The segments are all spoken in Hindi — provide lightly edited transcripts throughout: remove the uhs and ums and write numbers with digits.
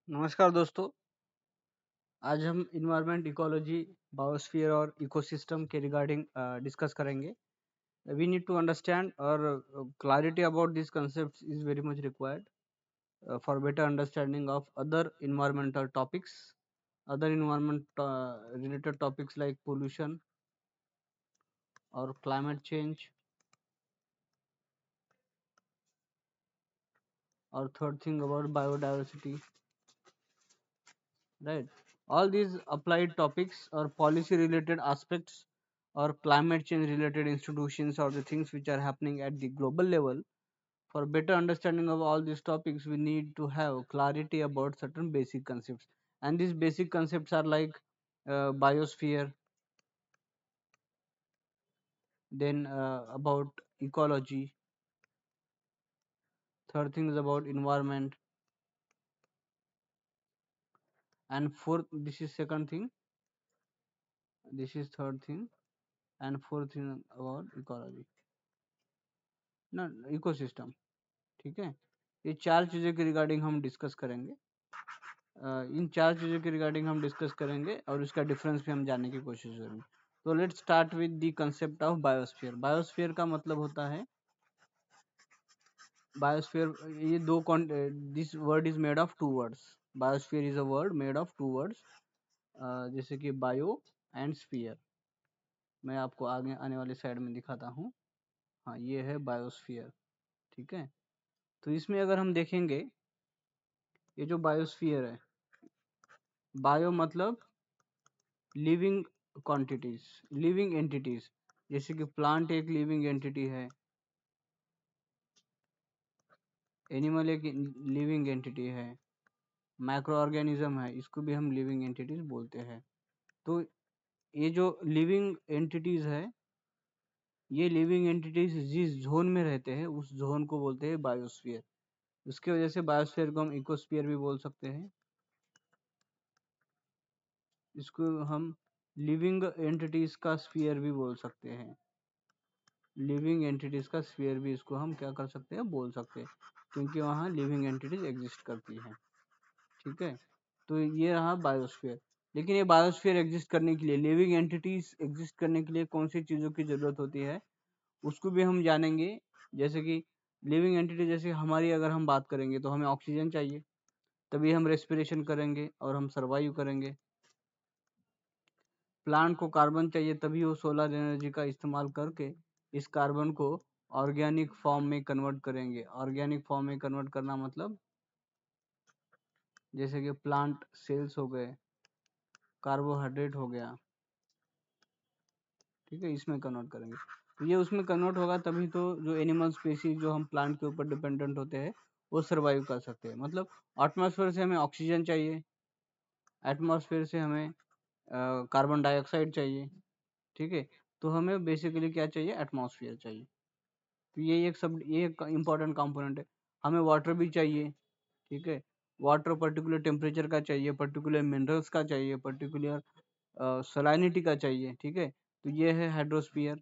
नमस्कार दोस्तों। आज हम इन्वायरमेंट, इकोलॉजी, बायोस्फीयर और इकोसिस्टम के रिगार्डिंग डिस्कस करेंगे। We need to understand or clarity about these concepts is very much required for better understanding of other environmental topics, other environment related topics like pollution or climate change, or third thing about biodiversity, right? All these applied topics or policy related aspects or climate change related institutions or the things which are happening at the global level. For better understanding of all these topics, we need to have clarity about certain basic concepts, and these basic concepts are like biosphere, then about ecology, third thing is about environment, and fourth, this is second thing, this is third thing, and fourth thing about ecology, ना इकोसिस्टम। ठीक है, ये चार चीज़ों के रिगार्डिंग हम डिस्कस करेंगे। इन चार चीज़ों के रिगार्डिंग हम डिस्कस करेंगे और उसका डिफरेंस भी हम जानने की कोशिश करेंगे। तो let's start with the concept of biosphere. Biosphere का मतलब होता है, बायोस्फीयर ये दो this word is made of two words. Biosphere is a word made of two words, जैसे कि बायो एंड स्फीयर। मैं आपको आगे आने वाली साइड में दिखाता हूँ। हाँ, ये है बायोस्फीयर। ठीक है, तो इसमें अगर हम देखेंगे, ये जो बायोस्फीयर है, बायो मतलब लिविंग क्वांटिटीज, लिविंग एंटिटीज, जैसे कि प्लांट एक लिविंग एंटिटी है, एनिमल एक लिविंग एंटिटी है, माइक्रो ऑर्गेनिज्म है, इसको भी हम लिविंग एंटिटीज बोलते हैं। तो ये जो लिविंग एंटिटीज है, ये लिविंग एंटिटीज जिस जोन में रहते हैं उस जोन को बोलते हैं बायोस्फीयर। उसकी वजह से बायोस्फीयर को हम इकोस्फीयर भी बोल सकते हैं। इसको हम लिविंग एंटिटीज का स्फीयर भी बोल सकते हैं। लिविंग एंटिटीज का स्फीयर भी इसको हम क्या कर सकते हैं, बोल सकते हैं, क्योंकि वहाँ लिविंग एंटिटीज एग्जिस्ट करती हैं। ठीक है, तो ये रहा बायोस्फीयर। लेकिन ये बायोस्फीयर एग्जिस्ट करने के लिए, लिविंग एंटिटीज एग्जिस्ट करने के लिए कौन सी चीज़ों की ज़रूरत होती है, उसको भी हम जानेंगे। जैसे कि लिविंग एंटिटी, जैसे हमारी अगर हम बात करेंगे तो हमें ऑक्सीजन चाहिए, तभी हम रेस्पिरेशन करेंगे और हम सर्वाइव करेंगे। प्लांट को कार्बन चाहिए, तभी वो सोलर एनर्जी का इस्तेमाल करके इस कार्बन को ऑर्गेनिक फॉर्म में कन्वर्ट करेंगे। ऑर्गेनिक फॉर्म में कन्वर्ट करना मतलब जैसे कि प्लांट सेल्स हो गए, कार्बोहाइड्रेट हो गया, ठीक है, इसमें कन्वर्ट करेंगे। तो ये उसमें कन्वर्ट होगा तभी तो जो एनिमल स्पीसीज जो हम प्लांट के ऊपर डिपेंडेंट होते हैं वो सर्वाइव कर सकते हैं। मतलब एटमॉस्फेयर से हमें ऑक्सीजन चाहिए, एटमॉस्फेयर से हमें कार्बन डाइऑक्साइड चाहिए। ठीक है, तो हमें बेसिकली क्या चाहिए, एटमॉस्फेयर चाहिए। तो ये एक इम्पॉर्टेंट कंपोनेंट है। हमें वाटर भी चाहिए। ठीक है, वाटर पर्टिकुलर टेम्परेचर का चाहिए, पर्टिकुलर मिनरल्स का चाहिए, पर्टिकुलर सलाइनिटी का चाहिए। ठीक है, तो ये है हाइड्रोस्फीयर,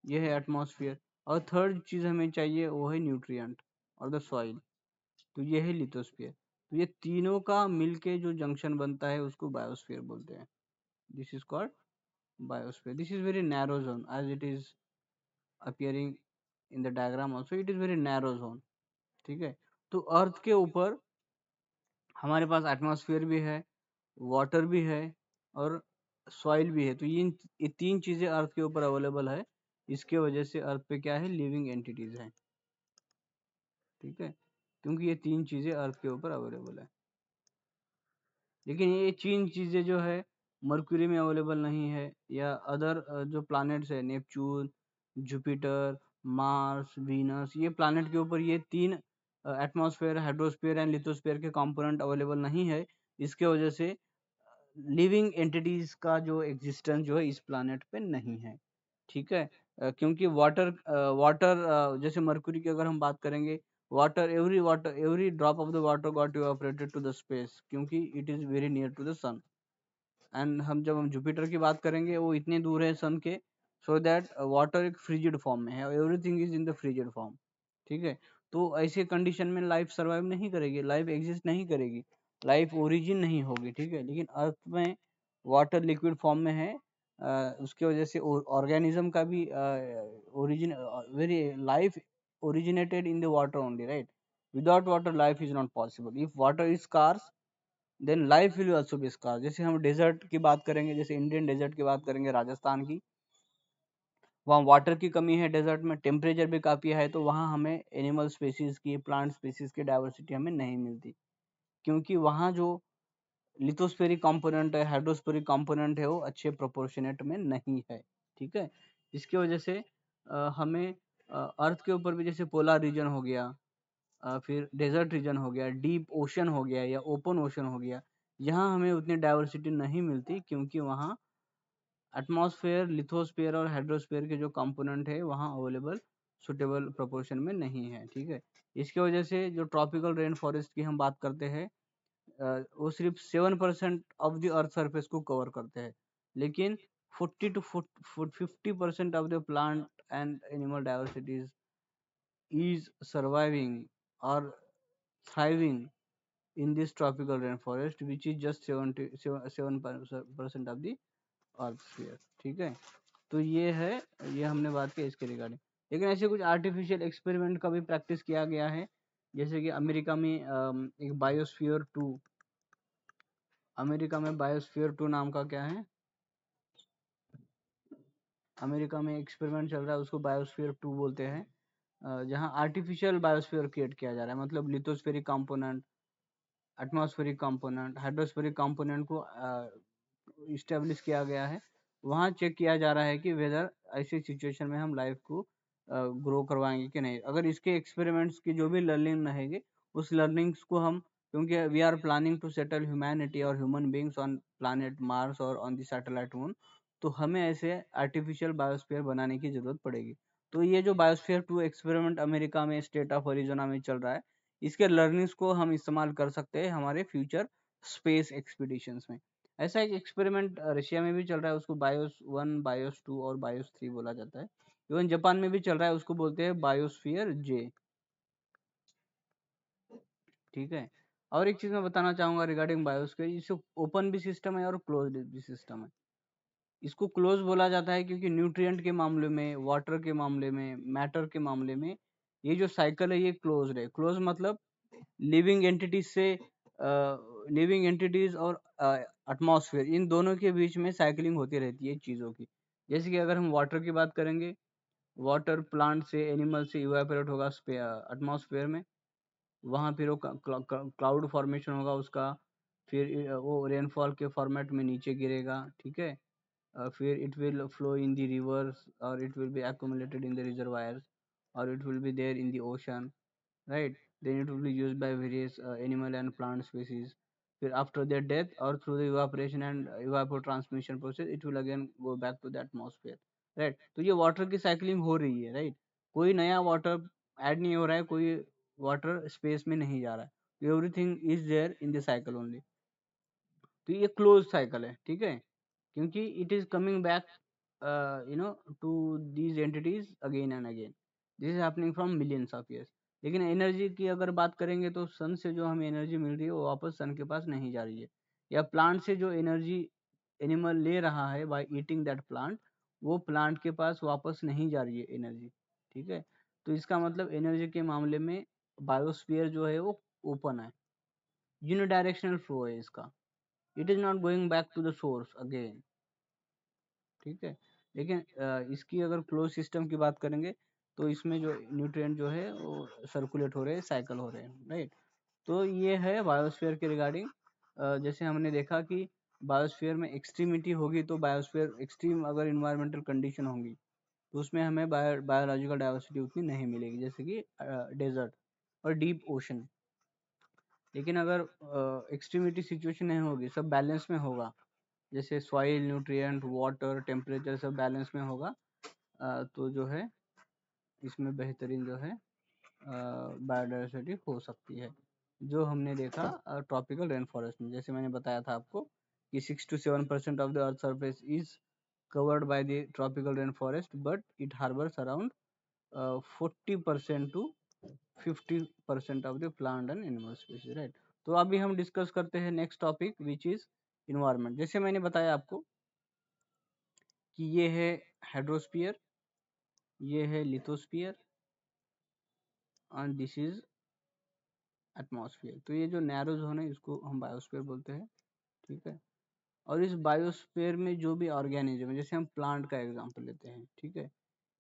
ये है एटमॉस्फेयर। और थर्ड चीज़ हमें चाहिए वो है न्यूट्रिएंट और द सॉइल, तो ये है लिथोस्फीयर। तो ये तीनों का मिलके जो जंक्शन बनता है उसको बायोस्फीयर बोलते हैं। This is called biosphere. This is very narrow zone as it is appearing in the diagram also, it is very narrow zone। ठीक है, तो अर्थ के ऊपर हमारे पास एटमॉस्फेयर भी है, वाटर भी है और सॉइल भी है। तो ये तीन चीजें अर्थ के ऊपर अवेलेबल है। इसके वजह से अर्थ पे क्या है, लिविंग एंटिटीज है। ठीक है, क्योंकि ये तीन चीजें अर्थ के ऊपर अवेलेबल है। लेकिन ये तीन चीजें जो है मरक्यूरी में अवेलेबल नहीं है, या अदर जो प्लैनेट्स है, नेपच्यून, जुपिटर, मार्स, वीनस, ये प्लैनेट के ऊपर ये तीन एटमॉस्फेयर, हाइड्रोस्फीयर एंड लिथोस्फीयर के कंपोनेंट अवेलेबल नहीं है। इसके वजह से लिविंग एंटिटीज का जो एग्जिस्टेंस जो है इस प्लैनेट पे नहीं है। ठीक है, क्योंकि वाटर जैसे मरक्यूरी की अगर हम बात करेंगे, water every drop of the water got evaporated to the space, क्योंकि it is very near to the sun. And जब हम जुपिटर की बात करेंगे, वो इतने दूर है सन के, सो दैट वाटर एक फ्रीजिड फॉर्म में है, everything is in the frigid form. ठीक है, तो ऐसे कंडीशन में लाइफ सर्वाइव नहीं करेगी, लाइफ एग्जिस्ट नहीं करेगी। लाइफ ओरिजिन नहीं होगी, ठीक है। लेकिन अर्थ में वाटर लिक्विड फॉर्म में है, उसके वजह से ऑर्गेनिज्म का भी origin, very life originated in the water only, right? Without water life is not possible. If water is scarce, then life will also be scarce. जैसे हम डेजर्ट की बात करेंगे, जैसे इंडियन डेजर्ट की बात करेंगे, राजस्थान की, वहाँ वाटर की कमी है, डेजर्ट में टेम्परेचर भी काफ़ी है, तो वहाँ हमें एनिमल स्पेसीज की, प्लांट स्पेसीज की डाइवर्सिटी हमें नहीं मिलती, क्योंकि वहाँ जो लिथोस्फेरिक कंपोनेंट है, हाइड्रोस्फेरिक कंपोनेंट है, वो अच्छे प्रोपोर्शनेट में नहीं है, ठीक है। इसकी वजह से हमें अर्थ के ऊपर भी, जैसे पोलर रीजन हो गया, फिर डेजर्ट रीजन हो गया, डीप ओशन हो गया या ओपन ओशन हो गया, यहाँ हमें उतनी डाइवर्सिटी नहीं मिलती, क्योंकि वहाँ एटमॉस्फेयर, लिथोस्फेयर और हाइड्रोस्फेयर के जो कंपोनेंट है वहाँ अवेलेबल सुटेबल प्रोपोर्शन में नहीं है, ठीक है। इसकी वजह से जो ट्रॉपिकल रेन फॉरेस्ट की हम बात करते हैं, वो सिर्फ 7% ऑफ द अर्थ सरफेस को कवर करते हैं, लेकिन 40 to 50% of the plant and animal diversities is surviving or thriving in this tropical rainforest, which is just 7% of the earth sphere, ठीक है। तो ये है, ये हमने बात की इसके रिगार्डिंग। लेकिन ऐसे कुछ आर्टिफिशियल एक्सपेरिमेंट का भी प्रैक्टिस किया गया है, जैसे कि अमेरिका में एक बायोस्फीयर 2, अमेरिका में बायोस्फीयर 2 नाम का क्या है, अमेरिका में एक्सपेरिमेंट चल रहा है, उसको बायोस्फीयर 2 बोलते हैं, जहाँ आर्टिफिशियल बायोस्फीयर क्रिएट किया जा रहा है, मतलब lithospheric component, atmospheric component, hydrospheric component को इस्टेब्लिश किया गया है। वहाँ चेक किया जा रहा है कि वेदर ऐसी सिचुएशन में हम लाइफ को ग्रो करवाएंगे कि नहीं। अगर इसके एक्सपेरिमेंट्स की जो भी लर्निंग रहेगी, उस लर्निंग्स को हम, क्योंकि we are planning to settle humanity और human beings on planet Mars और ऑन द सैटेलाइट मून, तो हमें ऐसे आर्टिफिशियल बायोस्फीयर बनाने की जरूरत पड़ेगी। तो ये जो बायोस्फीयर 2 एक्सपेरिमेंट अमेरिका में स्टेट ऑफ अरिजोना में चल रहा है, इसके लर्निंग्स को हम इस्तेमाल कर सकते हैं हमारे फ्यूचर स्पेस एक्सपीडिशंस में। ऐसा एक एक्सपेरिमेंट रशिया में भी चल रहा है, उसको बायोस 1, बायोस 2 और बायोस 3 बोला जाता है। इवन जापान में भी चल रहा है, उसको बोलते हैं बायोस्फीयर जे, ठीक है। और एक चीज मैं बताना चाहूंगा रिगार्डिंग बायोस्फीयर, इसको ओपन भी सिस्टम है और क्लोज्ड भी सिस्टम है। इसको क्लोज बोला जाता है क्योंकि न्यूट्रिएंट के मामले में, वाटर के मामले में, मैटर के मामले में, ये जो साइकिल है ये क्लोज है। क्लोज मतलब लिविंग एंटिटीज से, लिविंग एंटिटीज और एटमॉस्फेयर, इन दोनों के बीच में साइकिलिंग होती रहती है चीज़ों की। जैसे कि अगर हम वाटर की बात करेंगे, वाटर प्लांट से, एनिमल से इवापोरेट होगा एटमॉस्फेयर में, वहाँ फिर वो क्लाउड फॉर्मेशन होगा उसका, फिर वो रेनफॉल के फॉर्मेट में नीचे गिरेगा, ठीक है। फिर it will flow in the rivers, or it will be accumulated in the reservoirs, or it will be there in the ocean, right? Then it will be used by various animal and plant species. फिर after their death or through the evaporation and evapotranspiration process, it will again go back to the atmosphere, right? तो ये वाटर की साइकिलिंग हो रही है, right? कोई नया वाटर ऐड नहीं हो रहा है, कोई वाटर स्पेस में नहीं जा रहा है, everything is there in the cycle only. तो ये क्लोज साइकिल है, ठीक है, क्योंकि it is coming back to these entities again and again, this is happening from millions of years. लेकिन एनर्जी की अगर बात करेंगे तो सन से जो हमें एनर्जी मिल रही है वो वापस सन के पास नहीं जा रही है, या प्लांट से जो एनर्जी एनिमल ले रहा है बाय ईटिंग दैट प्लांट, वो प्लांट के पास वापस नहीं जा रही है एनर्जी, ठीक है। तो इसका मतलब एनर्जी के मामले में बायोस्फीयर जो है वो ओपन है, यूनिडायरेक्शनल फ्लो है इसका, it is not going back to the source again, ठीक है। लेकिन इसकी अगर क्लोज सिस्टम की बात करेंगे तो इसमें जो न्यूट्रिएंट जो है वो सर्कुलेट हो रहे हैं, साइकिल हो रहे हैं, राइट। तो ये है बायोस्फीयर के रिगार्डिंग। जैसे हमने देखा कि बायोस्फीयर में एक्सट्रीमिटी होगी, तो बायोस्फीयर एक्सट्रीम अगर इन्वायरमेंटल कंडीशन होंगी तो उसमें हमें बायोलॉजिकल डाइवर्सिटी उतनी नहीं मिलेगी, जैसे कि डेजर्ट और डीप ओशन। लेकिन अगर एक्सट्रीमिटी सिचुएशन नहीं होगी, सब बैलेंस में होगा, जैसे सॉइल, न्यूट्रिएंट, वाटर, टेम्परेचर सब बैलेंस में होगा, तो जो है इसमें बेहतरीन जो है बायोडाइवर्सिटी हो सकती है, जो हमने देखा ट्रॉपिकल रेन फॉरेस्ट में। जैसे मैंने बताया था आपको कि 6 to 7% of the earth surface is covered by the tropical rainforest, but it harbors around 40% to 50% of the plant and animal species, right? तो अभी हम डिस्कस करते हैं next topic which is environment. जैसे मैंने बताया आपको कि ये है हाइड्रोस्फीयर, ये है lithosphere and this is atmosphere. तो ये जो नैरो जोन है इसको हम बायोस्फीयर बोलते हैं, ठीक है। और इस बायोस्फीयर में जो भी ऑर्गेनिज्म है, जैसे हम प्लांट का एग्जांपल लेते हैं, ठीक है,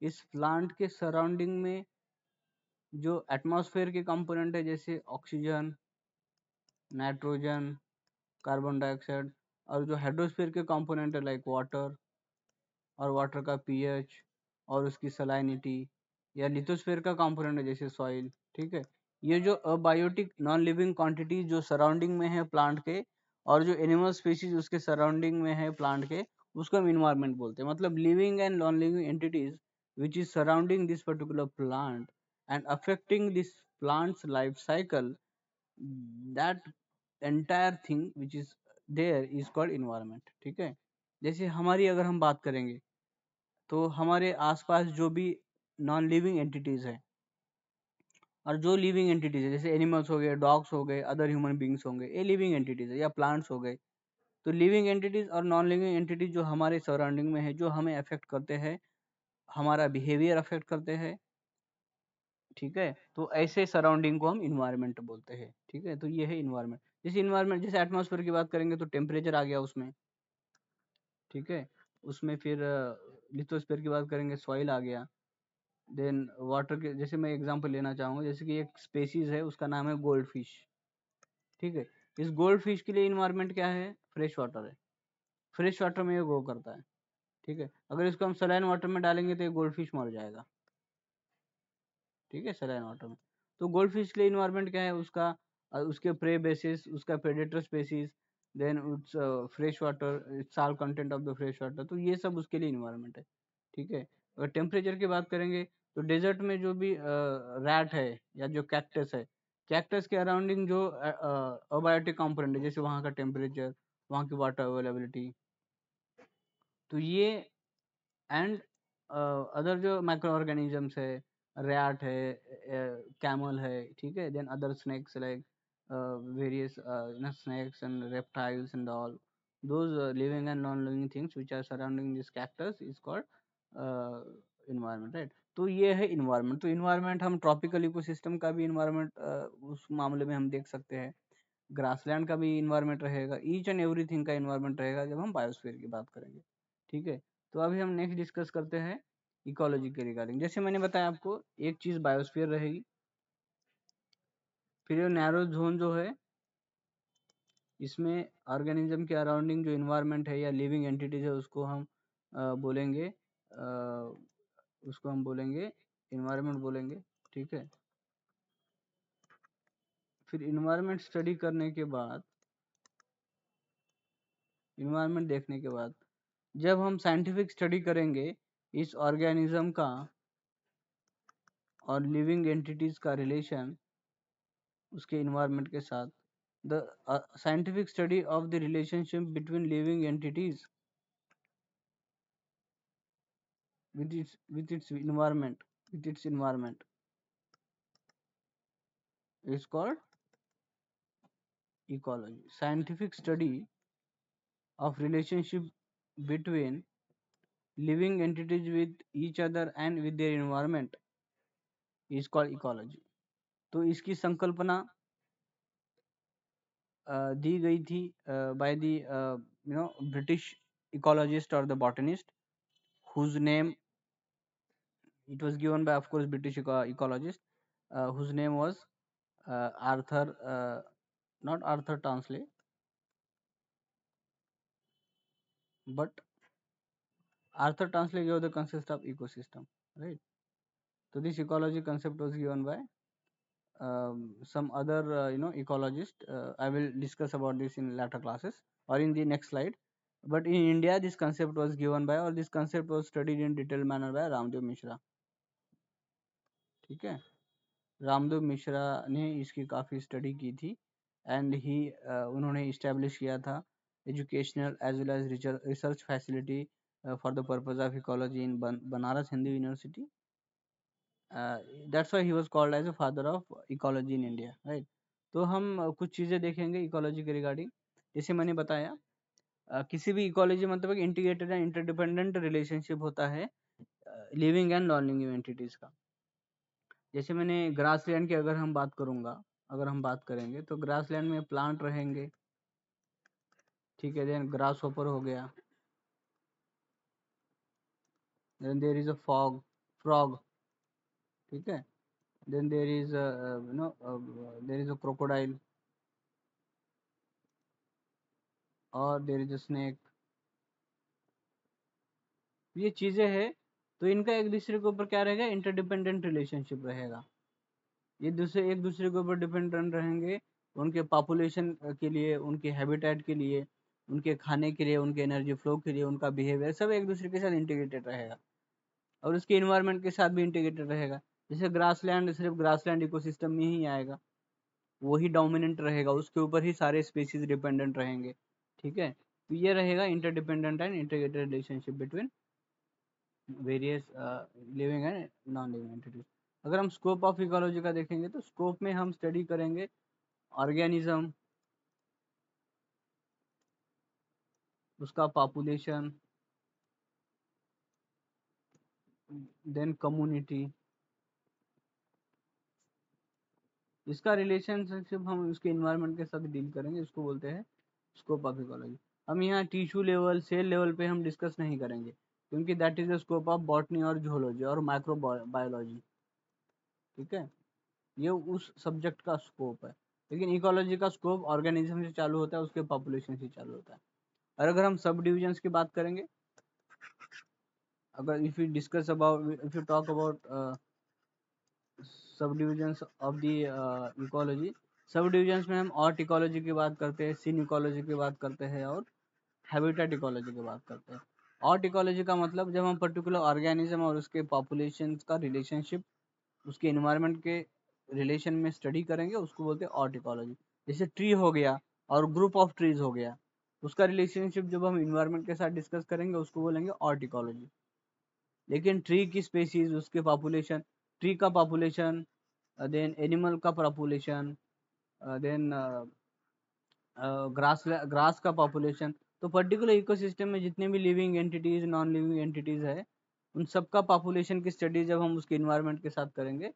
इस प्लांट के सराउंडिंग में जो एटमॉस्फेयर के कंपोनेंट है जैसे ऑक्सीजन, नाइट्रोजन, कार्बन डाइऑक्साइड, और जो हाइड्रोस्फीयर के कंपोनेंट है लाइक वाटर और वाटर का पीएच और उसकी सलाइनिटी, या लिथोस्फीयर का कंपोनेंट है जैसे सॉइल, ठीक है। ये जो अबायोटिक नॉन लिविंग क्वांटिटीज जो सराउंडिंग में है प्लांट के, और जो एनिमल स्पीशीज उसके सराउंडिंग में है प्लांट के, उसको हम इन्वायरमेंट बोलते हैं। मतलब living and non living entities which is surrounding this particular plant and affecting this plant's life cycle, that entire thing which is there is called environment, ठीक है। जैसे हमारी अगर हम बात करेंगे तो हमारे आसपास जो भी नॉन लिविंग एंटिटीज है और जो लिविंग एंटिटीज है जैसे एनिमल्स हो गए, डॉग्स हो गए, अदर ह्यूमन बींग्स होंगे, ये लिविंग एंटिटीज है, या प्लांट्स हो गए। तो लिविंग एंटिटीज और नॉन लिविंग एंटिटीज जो हमारे सराउंडिंग में है, जो हमें अफेक्ट करते हैं, हमारा बिहेवियर अफेक्ट करते हैं, ठीक है। तो ऐसे सराउंडिंग को हम इन्वायरमेंट बोलते हैं, ठीक है। तो ये है इन्वायरमेंट। जैसे इन्वायरमेंट, जैसे एटमॉस्फेयर की बात करेंगे तो टेम्परेचर आ गया उसमें, ठीक है। उसमें फिर लिथोस्फीयर की बात करेंगे, सॉइल आ गया। देन वाटर के, जैसे मैं एग्जांपल लेना चाहूँगा, जैसे कि एक स्पेसीज है उसका नाम है गोल्ड फिश, ठीक है। इस गोल्ड फिश के लिए इन्वायरमेंट क्या है? फ्रेश वाटर है। फ्रेश वाटर में ये ग्रो करता है, ठीक है। अगर इसको हम सलाइन वाटर में डालेंगे तो ये गोल्ड फिश मर जाएगा, ठीक है, सलाइन वाटर में। तो गोल्ड फिश के लिए इन्वायरमेंट क्या है? उसका उसके प्रे बेसिस, उसका predator species, then its fresh water, salt content of the fresh water, तो ये सब उसके लिए इन्वायरमेंट है, ठीक है। अगर टेम्परेचर की बात करेंगे तो डेजर्ट में जो भी रैट है या जो कैक्टस है, कैक्टस के अराउंडिंग जो अबायोटिक कंपोनेंट है, जैसे वहाँ का टेम्परेचर, वहाँ की वाटर अवेलेबिलिटी, तो ये एंड अदर जो माइक्रो ऑर्गेनिजम्स है, रैट है, कैमल है, ठीक है। Then other snakes like various snakes and reptiles and all those living and non-living things which are surrounding this cactus is called environment, right? तो ये है environment। तो environment हम tropical ecosystem का भी environment उस मामले में हम देख सकते हैं, ग्रासलैंड का भी इन्वायरमेंट रहेगा, ईच एंड एवरीथिंग का इन्वायरमेंट रहेगा जब हम बायोस्फीयर की बात करेंगे, ठीक है। तो अभी हम नेक्स्ट डिस्कस करते हैं इकोलॉजी के रिगार्डिंग। जैसे मैंने बताया आपको, एक चीज बायोस्फीयर रहेगी, फिर ये नैरो जोन जो है इसमें ऑर्गेनिज्म के अराउंडिंग जो इन्वायरमेंट है या लिविंग एंटिटीज है उसको हम बोलेंगे उसको हम बोलेंगे इन्वायरमेंट बोलेंगे, ठीक है। फिर इन्वायरमेंट स्टडी करने के बाद, इन्वायरमेंट देखने के बाद, जब हम साइंटिफिक स्टडी करेंगे इस ऑर्गेनिज्म का और लिविंग एंटिटीज का रिलेशन उसके इन्वायरमेंट के साथ, the scientific study of the relationship between living entities with its environment is called ecology. Scientific study of relationship between living entities with each other and with their environment is called ecology. तो इसकी संकल्पना दी गई थी by the British ecologist or the botanist whose name, it was given by, of course, British ecologist whose name was Arthur, not Arthur Tansley, but Arthur Tansley gave the concept of ecosystem, right? So this ecology concept was given by some other ecologist. I will discuss about this in later classes or in the next slide. But in India, this concept was given by, or this concept was studied in detailed manner by Ramdev Mishra, ठीक है। रामदेव मिश्रा ने इसकी काफ़ी स्टडी की थी एंड ही उन्होंने इस्टेब्लिश किया था educational as well as research facility for the purpose of ecology in Banaras Hindu University. That's why he was called as a father of ecology in India, right? तो हम कुछ चीज़ें देखेंगे इकोलॉजी के रिगार्डिंग। जैसे मैंने बताया किसी भी इकोलॉजी मतलब इंटीग्रेटेड एंड इंटरडिपेंडेंट रिलेशनशिप होता है living and non living entities का। जैसे मैंने ग्रास लैंड की अगर हम बात करेंगे तो ग्रास लैंड में प्लांट रहेंगे, ठीक है। देन ग्रास होपर हो गया, then there is a frog, ठीक है। Then there is there is a crocodile और देयर इज अ स्नेक। ये चीजें हैं, तो इनका एक दूसरे के ऊपर क्या रहेगा, इंटरडिपेंडेंट रिलेशनशिप रहेगा। ये एक दूसरे के ऊपर डिपेंडेंट रहेंगे, उनके पॉपुलेशन के लिए, उनके हैबिटेट के लिए, उनके खाने के लिए, उनके एनर्जी फ्लो के लिए, उनका बिहेवियर सब एक दूसरे के साथ इंटीग्रेटेड रहेगा और उसके इन्वायरमेंट के साथ भी इंटीग्रेटेड रहेगा। जैसे ग्रासलैंड सिर्फ ग्रासलैंड इकोसिस्टम में ही आएगा, वही डोमिनेंट रहेगा, उसके ऊपर ही सारे स्पीसीज डिपेंडेंट रहेंगे, ठीक है। तो ये रहेगा interdependent and integrated relationship between various living and non living entities. अगर हम स्कोप ऑफ इकोलॉजी का देखेंगे तो स्कोप में हम स्टडी करेंगे ऑर्गेनिज्म, उसका पॉपुलेशन, देन कम्युनिटी, इसका रिलेशनशिप हम उसके इन्वायरमेंट के साथ डील करेंगे, इसको बोलते हैं स्कोप ऑफ इकोलॉजी। हम यहाँ टिश्यू लेवल, सेल लेवल पे हम डिस्कस नहीं करेंगे, क्योंकि that is the scope of botany और जूलॉजी और माइक्रो बायोलॉजी, ठीक है। ये उस सब्जेक्ट का स्कोप है। लेकिन इकोलॉजी का स्कोप ऑर्गेनिज्म से चालू होता है, उसके पॉपुलेशन से चालू होता है। और अगर हम सब डिविजन्स की बात करेंगे, अगर इफ यू टॉक अबाउट सब डिविजन्स ऑफ द इकोलॉजी, सब डिविजन्स में हम ऑर्ट इकोलॉजी की बात करते हैं, सीन इकोलॉजी की बात करते हैं और हैबिटेट इकोलॉजी की बात करते हैं। ऑर्ट इकोलॉजी का मतलब जब हम पर्टिकुलर ऑर्गेनिज्म और उसके पॉपुलेशन का रिलेशनशिप उसके इन्वायरमेंट के रिलेशन में स्टडी करेंगे, उसको बोलते हैं ऑर्ट इकोलॉजी। जैसे ट्री हो गया और ग्रुप ऑफ ट्रीज हो गया, उसका रिलेशनशिप जब हम इन्वायरमेंट के साथ डिस्कस करेंगे, उसको बोलेंगे ऑर्ट इकोलॉजी। लेकिन ट्री की स्पेसीज, उसके पॉपुलेशन, ट्री का पॉपुलेशन, देन एनिमल का पॉपुलेशन, देन ग्रास का पॉपुलेशन, तो पर्टिकुलर इकोसिस्टम में जितने भी living entities, non living entities है, उन सबका पॉपुलेशन की स्टडी जब हम उसके इन्वायरमेंट के साथ करेंगे,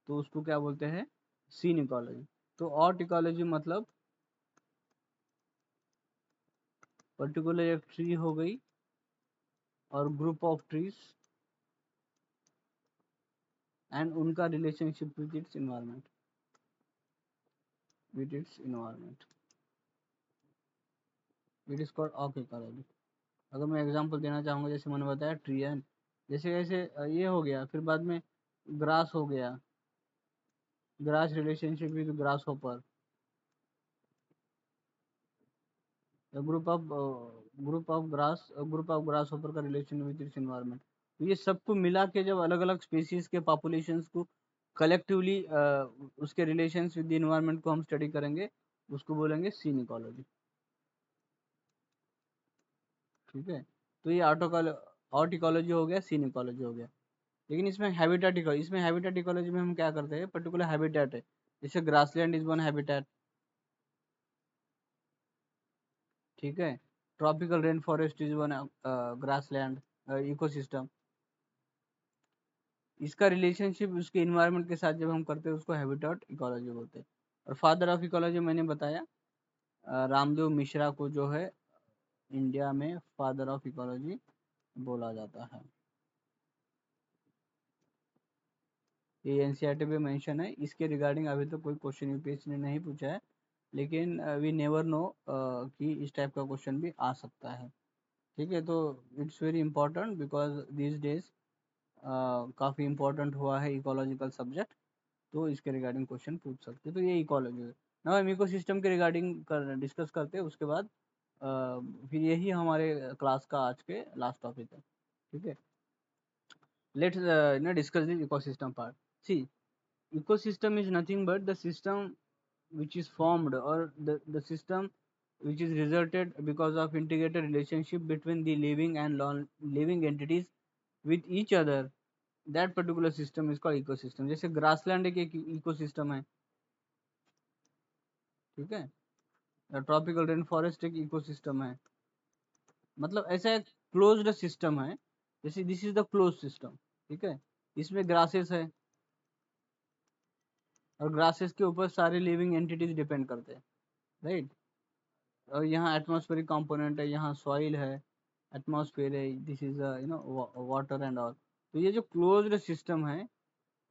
तो उसको क्या बोलते हैं, सीन इकोलॉजी। तो ऑर्ट इकोलॉजी मतलब पर्टिकुलर एक ट्री हो गई और ग्रुप ऑफ ट्रीज एंड उनका relationship with its environment, it is called art ecology. अगर मैं एग्जांपल देना चाहूँगा, जैसे मैंने बताया ट्री एंड जैसे जैसे ये हो गया, फिर बाद में ग्रास हो गया, grass relationship with grass hopper, group of grass hopper का रिलेशन विद इट्स इन्वायरमेंट। तो ये सबको मिला के जब अलग अलग स्पीसीज के पॉपुलेशंस को कलेक्टिवली उसके रिलेशंस विद द इन्वायरमेंट को हम स्टडी करेंगे, उसको बोलेंगे सीन इकोलॉजी, ठीक है। तो ये ऑर्ट इकोलॉजी हो गया, सीन इकोलॉजी हो गया। लेकिन इसमें हैबिटेट इकोलॉजी में हम क्या करते हैं, पर्टिकुलर हैबिटेट है, जैसे ग्रासलैंड इज वन हैबिटेट, ठीक है। Tropical rain forest is one grassland ecosystem. इसका रिलेशनशिप उसके इन्वायरमेंट के साथ जब हम करते हैं, उसको हैबिटेट इकोलॉजी बोलते हैं। और फादर ऑफ इकोलॉजी मैंने बताया रामदेव मिश्रा को जो है इंडिया में फादर ऑफ इकोलॉजी बोला जाता है। ये एनसीईआरटी पे मेंशन है, इसके रिगार्डिंग अभी तो कोई क्वेश्चन यूपीएससी ने नहीं पूछा है, लेकिन वी नेवर नो कि इस टाइप का क्वेश्चन भी आ सकता है, ठीक है। तो it's very important because this days काफ़ी इंपॉर्टेंट हुआ है इकोलॉजिकल सब्जेक्ट, तो इसके रिगार्डिंग क्वेश्चन पूछ सकते हैं। तो ये इकोलॉजी है ना, हम इकोसिस्टम के रिगार्डिंग डिस्कस करते हैं, उसके बाद फिर यही हमारे क्लास का आज के लास्ट टॉपिक है, ठीक है। Let's discuss this ecosystem part. See, ecosystem is nothing but the system which is formed, or the system which is resulted because of integrated relationship between the living and non-living entities with each other. That particular system is called ecosystem. जैसे ग्रासलैंड एक इकोसिस्टम है, ठीक है। ट्रॉपिकल रेन फॉरेस्ट एक इकोसिस्टम है, मतलब ऐसा एक क्लोज्ड सिस्टम है, जैसे this is the close system, ठीक है। इसमें ग्रासेस है, और ग्रासेस के ऊपर सारे लिविंग एंटिटीज डिपेंड करते हैं, राइट। और यहाँ एटमॉस्फेरिक कंपोनेंट है, यहाँ सॉइल है, एटमॉस्फेयर है, this is water and all. तो ये जो क्लोज्ड सिस्टम है,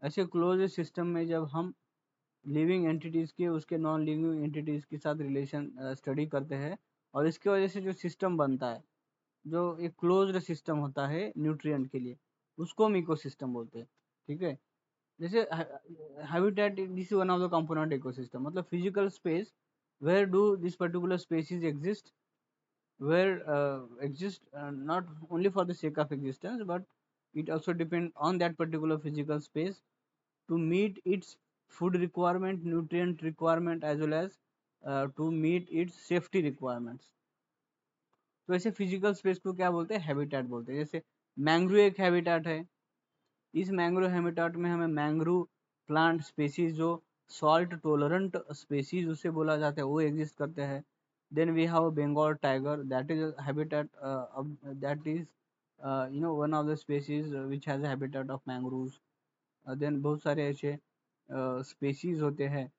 ऐसे क्लोज्ड सिस्टम में जब हम लिविंग एंटिटीज के उसके नॉन लिविंग एंटिटीज के साथ रिलेशन स्टडी करते हैं, और इसकी वजह से जो सिस्टम बनता है, जो एक क्लोज्ड सिस्टम होता है न्यूट्रिएंट के लिए, उसको हम इकोसिस्टम बोलते हैं, ठीक है। जैसे habitat, this is one of the component ecosystem, मतलब physical space where do this particular species exist, where exist not only for the sake of existence, but it also depend on that particular physical space to meet its food requirement, nutrient requirement, as well as to meet its safety requirements. तो ऐसे फिजिकल स्पेस को क्या बोलते हैं, हैबिटेट बोलते हैं। जैसे मैंग्रोव एक हैबिटेट है, इस मैंग्रोव हैबिटेट में हमें मैंग्रोव प्लांट स्पेसीज जो सॉल्ट टॉलरेंट स्पेसीज उसे बोला जाता है, वो एग्जिस्ट करते हैं। Then we have Bengal tiger, that is habitat, that is one of the species which has habitat of mangroves. देन बहुत सारे ऐसे स्पेसीज होते हैं,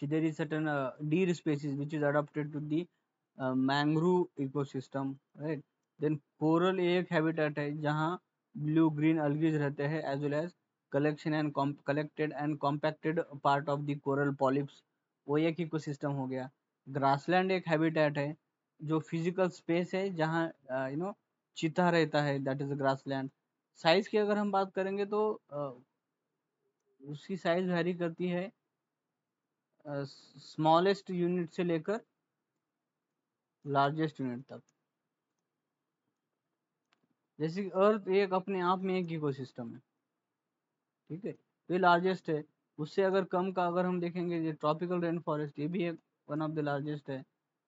there is certain deer species which is adapted to the mangrove ecosystem, right. Then coral एक habitat है जहाँ blue green algae रहते हैं, as well as collected and compacted part of the coral polyps, वो एक ecosystem हो गया। grassland एक habitat है, जो physical space है जहाँ चीता रहता है, that is grassland। साइज की अगर हम बात करेंगे तो उसकी साइज वेरी करती है स्मॉलेस्ट यूनिट से लेकर लार्जेस्ट यूनिट तक। जैसे कि अर्थ एक अपने आप में एक इकोसिस्टम है, ठीक है, तो ये लार्जेस्ट है। उससे अगर कम का अगर हम देखेंगे, ये ट्रॉपिकल रेन फॉरेस्ट, ये भी एक वन ऑफ द लार्जेस्ट है।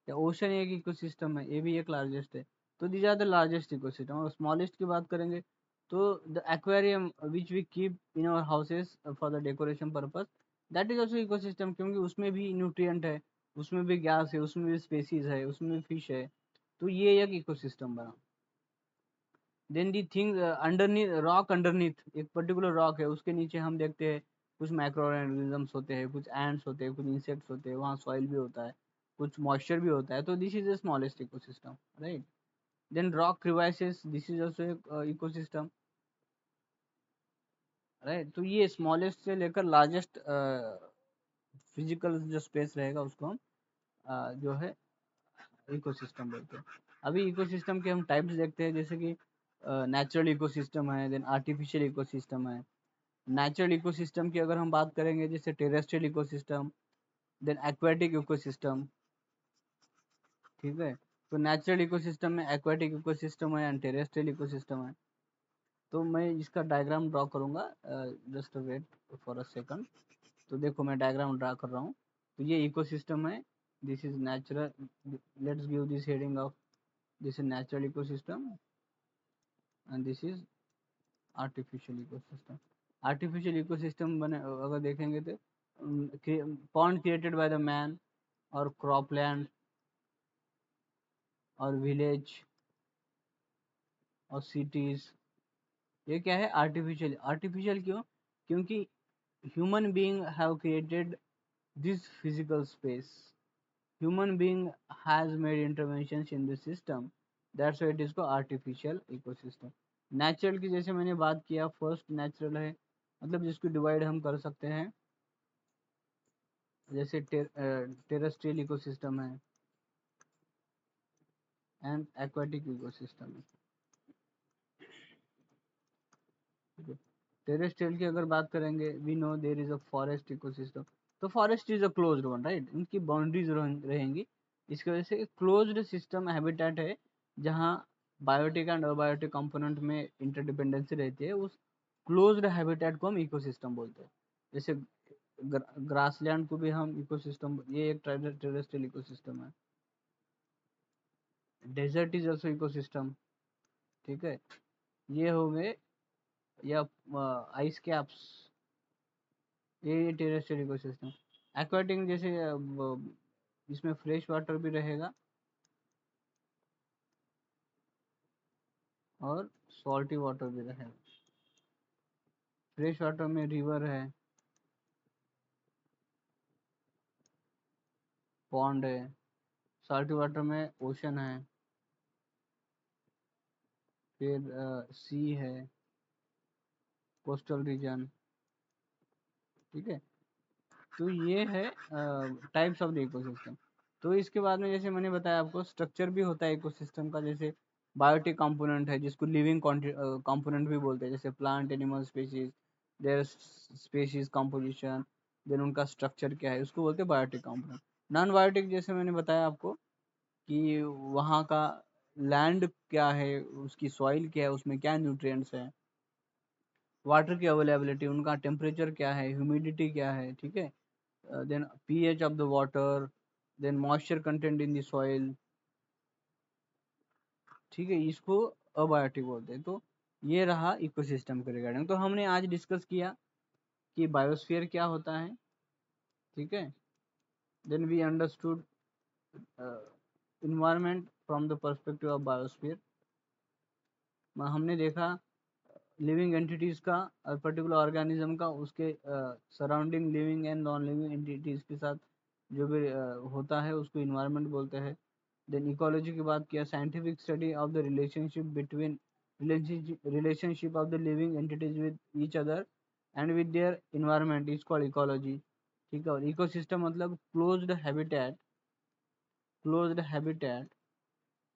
या ओशन एक इकोसिस्टम है, ये भी एक लार्जेस्ट है। तो these are the largest ecosystem. और स्मॉलेस्ट की बात करेंगे तो the aquarium which we keep in our houses for the decoration purpose, that is also ecosystem, क्योंकि उसमें भी न्यूट्रिएंट है, उसमें भी गैस है, उसमें भी स्पेसीज है, उसमें भी फिश है। तो ये एक इकोसिस्टम बना। Then the thing underneath, rock underneath, एक पर्टिकुलर रॉक है, उसके नीचे हम देखते हैं कुछ माइक्रो ऑर्गेनिजम्स होते हैं, कुछ एंड्स होते हैं, कुछ इंसेक्ट्स होते हैं, वहाँ सॉइल भी होता है, कुछ मॉइस्चर भी होता है। तो this is the smallest ecosystem, right. Then rock crevices, this is also एक इकोसिस्टम, राइट। तो ये स्मॉलेस्ट से लेकर लार्जेस्ट फिजिकल जो स्पेस रहेगा उसको हम जो है इकोसिस्टम बोलते हैं। अभी इकोसिस्टम के हम टाइप्स देखते हैं, जैसे कि नेचुरल इकोसिस्टम है, देन आर्टिफिशियल इकोसिस्टम है। नेचुरल इकोसिस्टम की अगर हम बात करेंगे, जैसे terrestrial ecosystem, then aquatic ecosystem, ठीक है। तो नेचुरल इकोसिस्टम में एक्वेटिक इकोसिस्टम है एंड टेरेस्ट्रियल इकोसिस्टम है। तो मैं इसका डायग्राम ड्रॉ करूंगा, just wait for a second. तो देखो मैं डायग्राम ड्रा कर रहा हूँ। तो ये इकोसिस्टम है, this is natural, let's give this heading of this is natural ecosystem and this is artificial ecosystem. Artificial ecosystem बने अगर देखेंगे तो pond created by the man, और क्रॉपलैंड, और विलेज, और सिटीज, ये क्या है, आर्टिफिशियल। आर्टिफिशियल क्यों, क्योंकि human being have created this physical space, human being has made interventions in this system, that's why it is called artificial ecosystem. Natural की जैसे मैंने बात किया, फर्स्ट नेचुरल है, मतलब जिसको डिवाइड हम कर सकते हैं, जैसे टेरेस्ट्रियल इकोसिस्टम है एंड एक्वाटिक इकोसिस्टम है। टेरेस्ट्रियल की अगर बात करेंगे, we know there is a forest ecosystem. तो forest is a closed one, right, इनकी बाउंड्रीज रहेंगी। इसकी वजह से क्लोज्ड सिस्टम हैबिटेट है, जहाँ बायोटिक एंड अबायोटिक कंपोनेंट में इंटरडिपेंडेंसी रहती है, उस क्लोज्ड हैबिटेट को हम इकोसिस्टम बोलते हैं। जैसे ग्रासलैंड को भी हम इकोसिस्टम, ये एक टेरेस्ट्रियल इकोसिस्टम है। डेजर्ट इज ऑल्सो इकोसिस्टम, ठीक है। ये हो गए, या आइस कैप्स, ये टेरेस्ट्रियल इकोसिस्टम। एक्वाटिक जैसे इसमें फ्रेश वाटर भी रहेगा और सॉल्टी वाटर भी रहेगा। फ्रेश वाटर में रिवर है, पॉन्ड है, सॉल्टी वाटर में ओशन है, फिर सी है, कोस्टल रीजन। ठीक है, तो ये है टाइप्स ऑफ द इकोसिस्टम। तो इसके बाद में जैसे मैंने बताया आपको स्ट्रक्चर भी होता है इकोसिस्टम का, जैसे बायोटिक कंपोनेंट है जिसको लिविंग कंपोनेंट भी बोलते हैं, जैसे plant, animal species, their species composition, then उनका स्ट्रक्चर क्या है, उसको बोलते हैं बायोटिक कंपोनेंट। नॉन बायोटिक जैसे मैंने बताया आपको कि वहाँ का लैंड क्या है, उसकी सॉइल क्या है, उसमें क्या न्यूट्रिएंट्स है, वाटर की अवेलेबिलिटी, उनका टेम्परेचर क्या है, ह्यूमिडिटी क्या है, ठीक है, then pH of the water, then moisture content in the soil। ठीक है, इसको अबायोटिक बोलते हैं। तो ये रहा इकोसिस्टम के रिगार्डिंग। तो हमने आज डिस्कस किया कि बायोस्फीयर क्या होता है। ठीक है, then we understood environment from the perspective of biosphere. हमने देखा लिविंग एंटिटीज का, पर्टिकुलर ऑर्गेनिज्म का, उसके surrounding living and non living entities के साथ जो भी होता है उसको इन्वायरमेंट बोलते हैं। देन इकोलॉजी की बात किया, scientific study of the relationship between relationship of the living entities with each other and with their environment is called ecology. ठीक है, और इकोसिस्टम मतलब closed habitat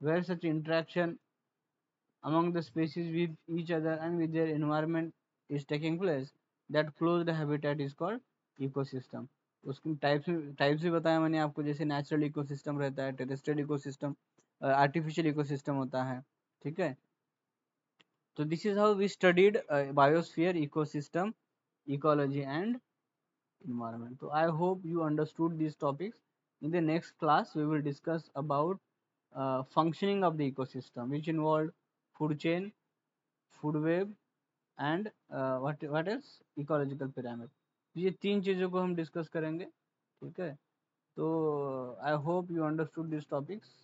where such interaction among the species with each other and with their environment is taking place, that closed habitat is called ecosystem। उसकी टाइप्स भी बताया मैंने आपको, जैसे नेचुरल इकोसिस्टम रहता है, टेरेस्ट्रियल इकोसिस्टम, आर्टिफिशियल इकोसिस्टम होता है। ठीक है, तो this is how we studied biosphere, ecosystem, ecology and environment। So I hope you understood these topics. In the next class we will discuss about functioning of the ecosystem, which involved food chain, food web and what is ecological pyramid. ये तीन चीज़ों को हम डिस्कस करेंगे। ठीक है, तो I hope you understood this topics.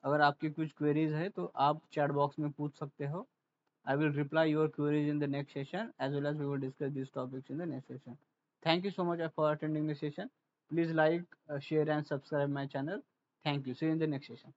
अगर आपकी कुछ क्वेरीज है तो आप चैट बॉक्स में पूछ सकते हो। I will reply your queries in the next session as well as we will discuss this topics in the next session. Thank you so much for attending the session. Please like, share and subscribe my channel. Thank you, see you in the next session.